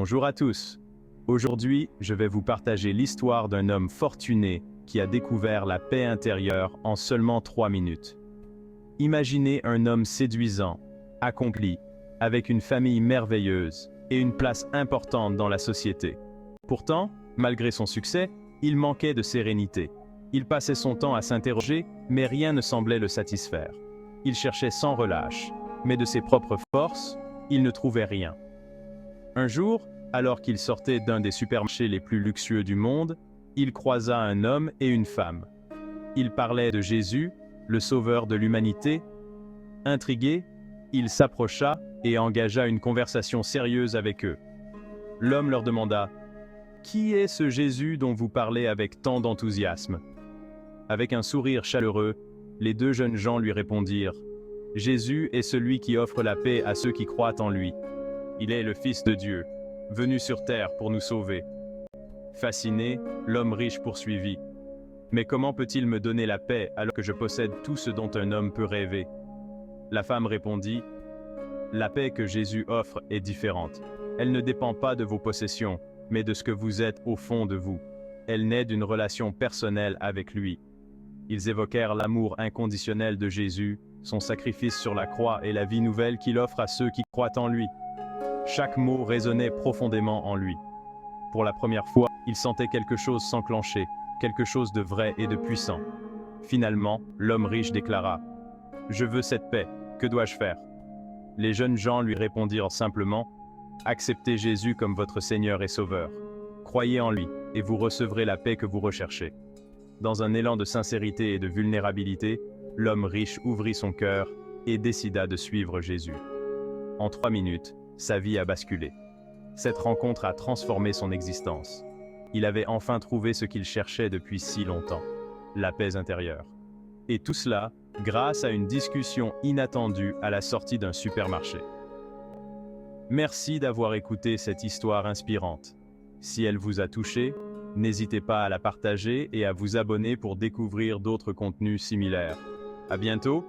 Bonjour à tous. Aujourd'hui, je vais vous partager l'histoire d'un homme fortuné qui a découvert la paix intérieure en seulement 3 minutes. Imaginez un homme séduisant, accompli, avec une famille merveilleuse et une place importante dans la société. Pourtant, malgré son succès, il manquait de sérénité. Il passait son temps à s'interroger, mais rien ne semblait le satisfaire. Il cherchait sans relâche, mais de ses propres forces, il ne trouvait rien. Un jour, alors qu'il sortait d'un des supermarchés les plus luxueux du monde, il croisa un homme et une femme. Ils parlaient de Jésus, le sauveur de l'humanité. Intrigué, il s'approcha et engagea une conversation sérieuse avec eux. L'homme leur demanda « Qui est ce Jésus dont vous parlez avec tant d'enthousiasme ?» Avec un sourire chaleureux, les deux jeunes gens lui répondirent « Jésus est celui qui offre la paix à ceux qui croient en lui. Il est le Fils de Dieu, venu sur terre pour nous sauver. » Fasciné, l'homme riche poursuivit « Mais comment peut-il me donner la paix alors que je possède tout ce dont un homme peut rêver ?» La femme répondit « La paix que Jésus offre est différente. Elle ne dépend pas de vos possessions, mais de ce que vous êtes au fond de vous. Elle naît d'une relation personnelle avec lui. » Ils évoquèrent l'amour inconditionnel de Jésus, son sacrifice sur la croix et la vie nouvelle qu'il offre à ceux qui croient en lui. Chaque mot résonnait profondément en lui. Pour la première fois, il sentait quelque chose s'enclencher, quelque chose de vrai et de puissant. Finalement, l'homme riche déclara « Je veux cette paix, que dois-je faire ?» Les jeunes gens lui répondirent simplement « Acceptez Jésus comme votre Seigneur et Sauveur. Croyez en lui, et vous recevrez la paix que vous recherchez. » Dans un élan de sincérité et de vulnérabilité, l'homme riche ouvrit son cœur et décida de suivre Jésus. En 3 minutes, sa vie a basculé. Cette rencontre a transformé son existence. Il avait enfin trouvé ce qu'il cherchait depuis si longtemps, la paix intérieure. Et tout cela, grâce à une discussion inattendue à la sortie d'un supermarché. Merci d'avoir écouté cette histoire inspirante. Si elle vous a touché, n'hésitez pas à la partager et à vous abonner pour découvrir d'autres contenus similaires. À bientôt!